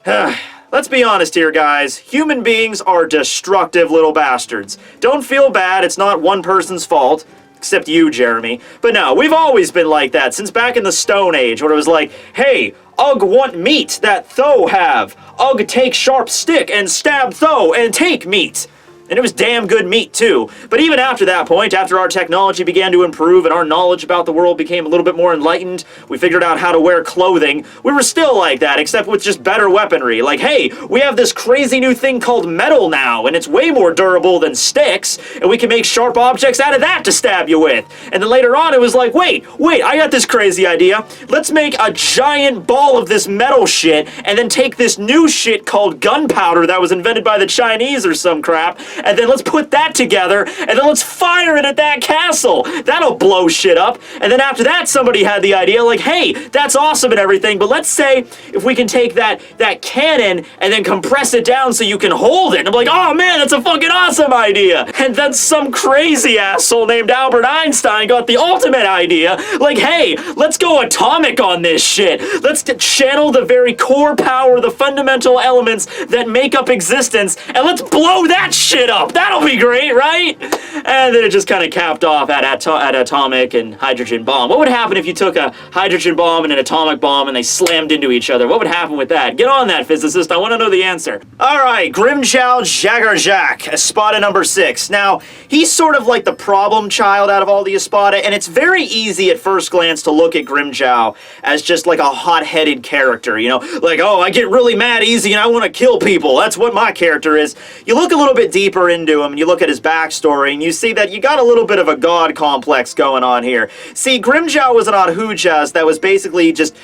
Let's be honest here, guys. Human beings are destructive little bastards. Don't feel bad, it's not one person's fault. Except you, Jeremy. But no, we've always been like that, since back in the Stone Age, where it was like, hey, Ugh want meat that Tho have. Ugh take sharp stick and stab Tho and take meat. And it was damn good meat, too. But even after that point, after our technology began to improve and our knowledge about the world became a little bit more enlightened, we figured out how to wear clothing, we were still like that, except with just better weaponry. Like, hey, we have this crazy new thing called metal now, and it's way more durable than sticks, and we can make sharp objects out of that to stab you with. And then later on, it was like, wait, I got this crazy idea. Let's make a giant ball of this metal shit, and then take this new shit called gunpowder that was invented by the Chinese or some crap, and then let's put that together, and then let's fire it at that castle. That'll blow shit up. And then after that, somebody had the idea, like, hey, that's awesome and everything, but let's say if we can take that cannon and then compress it down so you can hold it. And I'm like, oh man, that's a fucking awesome idea. And then some crazy asshole named Albert Einstein got the ultimate idea, like, hey, let's go atomic on this shit. Let's channel the very core power, the fundamental elements that make up existence, and let's blow that shit up. That'll be great, right? And then it just kind of capped off at atomic and hydrogen bomb. What would happen if you took a hydrogen bomb and an atomic bomb and they slammed into each other? What would happen with that? Get on that, physicist. I want to know the answer. All right, Grimmjow Jaegerjaquez, Espada number 6. Now, he's sort of like the problem child out of all the Espada, and it's very easy at first glance to look at Grimmjow as just like a hot-headed character, you know? Like, oh, I get really mad easy and I want to kill people. That's what my character is. You look a little bit deeper into him and you look at his backstory and you see that you got a little bit of a god complex going on here. See, Grimmjow was an Adhujas that was basically just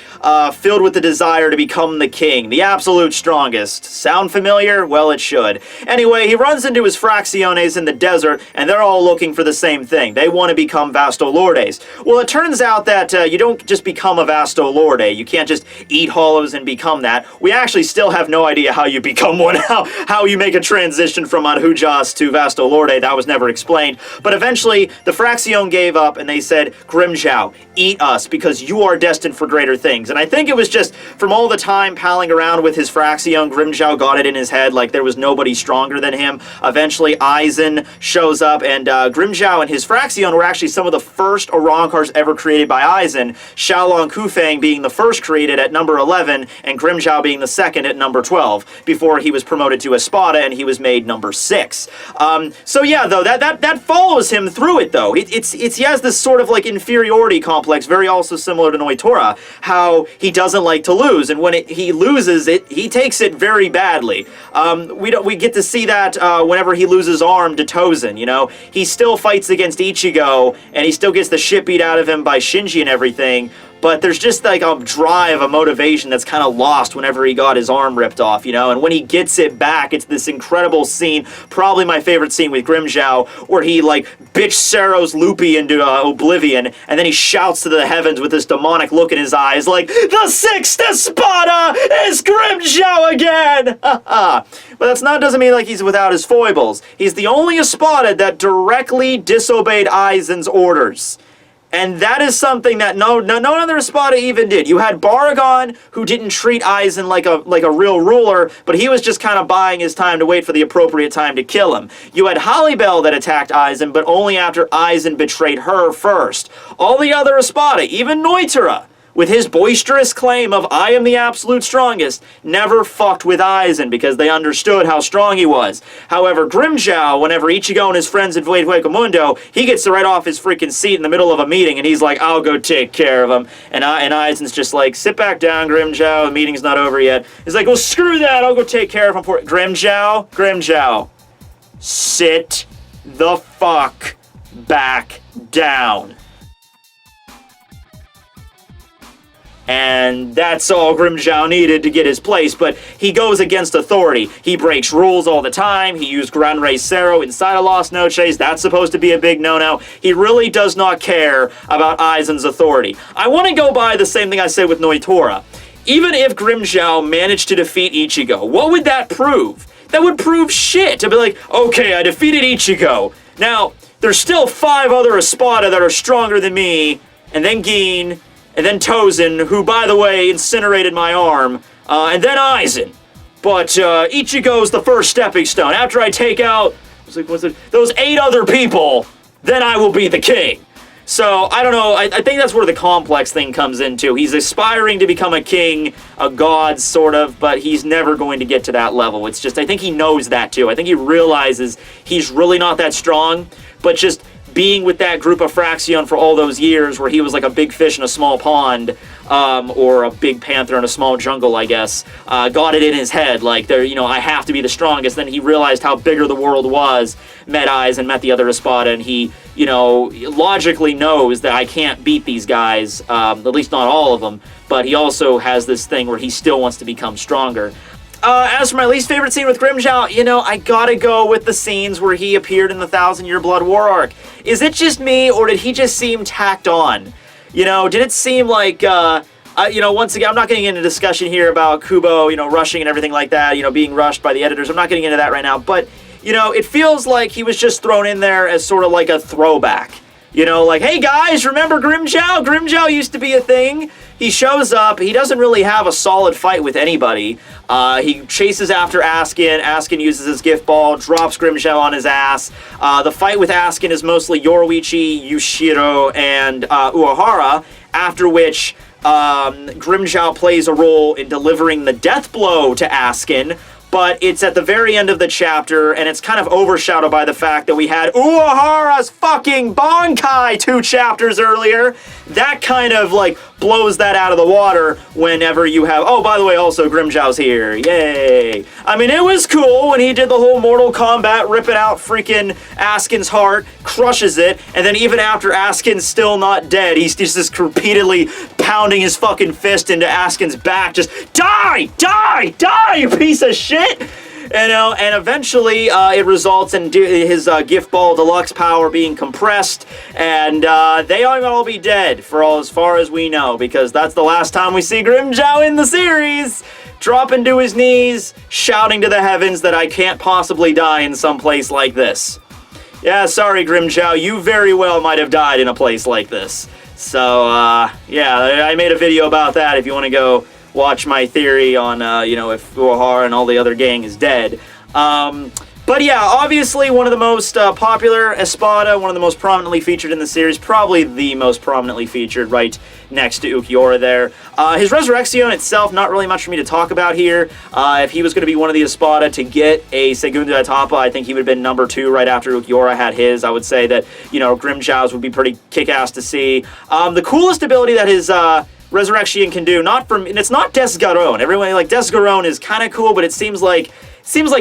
filled with the desire to become the king, the absolute strongest. Sound familiar? Well, it should. Anyway, he runs into his Fracciones in the desert and they're all looking for the same thing. They want to become Vastolordes. Well, it turns out that you don't just become a Vastolorde. You can't just eat hollows and become that. We actually still have no idea how you become one, how you make a transition from Adhujas to Vastolorde. That was never explained. But eventually, the Fraxion gave up and they said, Grimmjow, eat us because you are destined for greater things. And I think it was just from all the time palling around with his Fraxion, Grimmjow got it in his head like there was nobody stronger than him. Eventually, Aizen shows up and Grimmjow and his Fraxion were actually some of the first Oronkars ever created by Aizen, Xiaolong Kufang being the first created at number 11 and Grimmjow being the second at number 12 before he was promoted to Espada and he was made number 6. So yeah, though, that follows him through it, though. He has this sort of like inferiority complex, very also similar to Noitora, how he doesn't like to lose, and when he loses it, he takes it very badly. We get to see that whenever he loses arm to Tozen, you know? He still fights against Ichigo, and he still gets the shit beat out of him by Shinji and everything, but there's just like a drive, a motivation that's kind of lost whenever he got his arm ripped off, you know? And when he gets it back, it's this incredible scene, probably my favorite scene with Grimmjow, where he like bitch Saros Loopy into oblivion, and then he shouts to the heavens with this demonic look in his eyes like, the 6th Espada is Grimmjow again! But that's not, doesn't mean like he's without his foibles. He's the only Espada that directly disobeyed Aizen's orders. And that is something that no other Espada even did. You had Baragon, who didn't treat Aizen like a real ruler, but he was just kind of buying his time to wait for the appropriate time to kill him. You had Holybell that attacked Aizen, but only after Aizen betrayed her first. All the other Espada, even Noitora, with his boisterous claim of I am the absolute strongest, never fucked with Aizen because they understood how strong he was. However, Grimmjow, whenever Ichigo and his friends invade Huecamundo, he gets right off his freaking seat in the middle of a meeting and he's like, I'll go take care of him. And Aizen's just like, sit back down, Grimmjow, the meeting's not over yet. He's like, well, screw that, I'll go take care of him for it. Grimmjow, sit the fuck back down. And that's all Grimmjow needed to get his place, but he goes against authority. He breaks rules all the time. He used Gran Rey Cero inside of Las Noches. That's supposed to be a big no-no. He really does not care about Aizen's authority. I want to go by the same thing I said with Noitora. Even if Grimmjow managed to defeat Ichigo, what would that prove? That would prove shit. To be like, okay, I defeated Ichigo. Now, there's still 5 other Espada that are stronger than me, and then Gin, and then Tozen, who, by the way, incinerated my arm, and then Aizen. but Ichigo's the first stepping stone. After I take out, those 8 other people, then I will be the king. So, I don't know, I think that's where the complex thing comes into. He's aspiring to become a king, a god, sort of, but he's never going to get to that level. It's just, I think he knows that, too. I think he realizes he's really not that strong, but just being with that group of Fraxion for all those years where he was like a big fish in a small pond, or a big panther in a small jungle, I guess, got it in his head, like, I have to be the strongest. Then he realized how bigger the world was, met Eyes and met the other Espada, and he, logically knows that I can't beat these guys, at least not all of them, but he also has this thing where he still wants to become stronger. As for my least favorite scene with Grimmjow, I gotta go with the scenes where he appeared in the 1,000-Year Blood War arc. Is it just me, or did he just seem tacked on? Did it seem like, once again, I'm not getting into discussion here about Kubo, rushing and everything like that, being rushed by the editors. I'm not getting into that right now, but, it feels like he was just thrown in there as sort of like a throwback. Like, hey guys, remember Grimmjow? Grimmjow used to be a thing. He shows up. He doesn't really have a solid fight with anybody. He chases after Askin. Askin uses his gift ball, drops Grimmjow on his ass. The fight with Askin is mostly Yoruichi, Yushiro, and Uehara, after which Grimmjow plays a role in delivering the death blow to Askin. But it's at the very end of the chapter, and it's kind of overshadowed by the fact that we had Uehara's fucking Bankai 2 chapters earlier. That kind of, blows that out of the water whenever you have... Oh, by the way, also, Grimmjow's here. Yay! I mean, it was cool when he did the whole Mortal Kombat, ripping out freaking Askin's heart, crushes it, and then even after Askin's still not dead, he's just repeatedly pounding his fucking fist into Askin's back, just, die! Die! Die, you piece of shit! And eventually it results in his gift ball deluxe power being compressed, and they might all be dead for as far as we know, because that's the last time we see Grimmjow in the series, dropping to his knees, shouting to the heavens that I can't possibly die in some place like this. Yeah, sorry Grimmjow, you very well might have died in a place like this. So, yeah, I made a video about that if you want to go watch my theory on, if Uehara and all the other gang is dead. But yeah, obviously one of the most popular Espada, one of the most prominently featured in the series, probably the most prominently featured, right next to Ukiura there. His Resurrection itself, not really much for me to talk about here. If he was going to be one of the Espada to get a Segunda Etapa, I think he would have been number 2 right after Ukiura had his. I would say that, Grimmjow's would be pretty kick-ass to see. The coolest ability that his... Resurrection can do, and it's not Desgaron. Everyone, Desgaron is kind of cool, but it seems like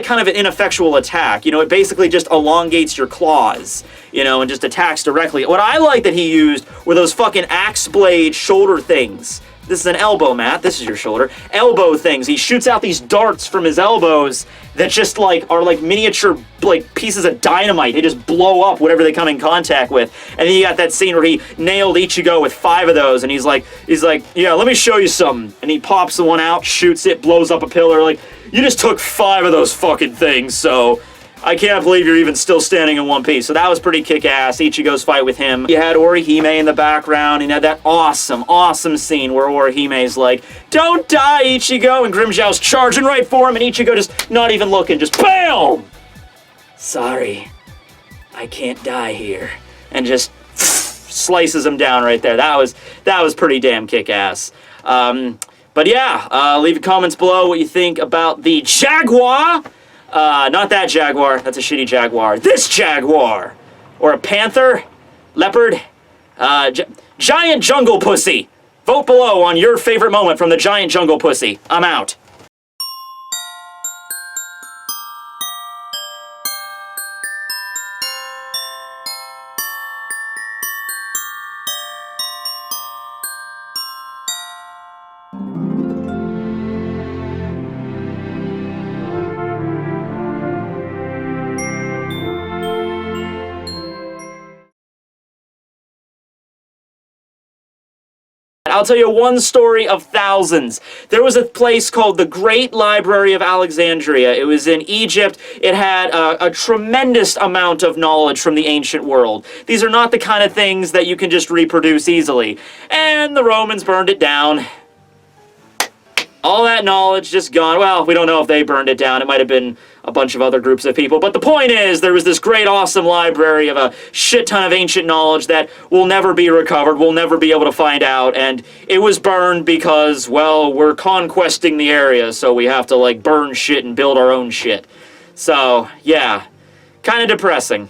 kind of an ineffectual attack. It basically just elongates your claws, and just attacks directly. What I like that he used were those fucking axe blade shoulder things. This is an elbow, Matt. This is your shoulder. Elbow things. He shoots out these darts from his elbows that just, are miniature, pieces of dynamite. They just blow up whatever they come in contact with. And then you got that scene where he nailed Ichigo with 5 of those, and he's like, yeah, let me show you something. And he pops the one out, shoots it, blows up a pillar. You just took 5 of those fucking things, so... I can't believe you're even still standing in one piece. So that was pretty kick-ass. Ichigo's fight with him. You had Orihime in the background, and you had that awesome, awesome scene where Orihime's like, don't die, Ichigo! And Grimmjow's charging right for him, and Ichigo just not even looking, just BAM! Sorry, I can't die here. And just slices him down right there. That was pretty damn kick-ass. But yeah, leave your comments below what you think about the Jaguar. Not that Jaguar. That's a shitty Jaguar. This Jaguar! Or a panther? Leopard? Giant jungle pussy! Vote below on your favorite moment from the giant jungle pussy. I'm out. I'll tell you one story of thousands. There was a place called the Great Library of Alexandria. It was in Egypt. It had a tremendous amount of knowledge from the ancient world. These are not the kind of things that you can just reproduce easily. And the Romans burned it down. All that knowledge just gone. Well, we don't know if they burned it down. It might have been a bunch of other groups of people. But the point is, there was this great, awesome library of a shit ton of ancient knowledge that will never be recovered, we'll never be able to find out, and it was burned because, well, we're conquesting the area, so we have to, like, burn shit and build our own shit. So, yeah, kind of depressing.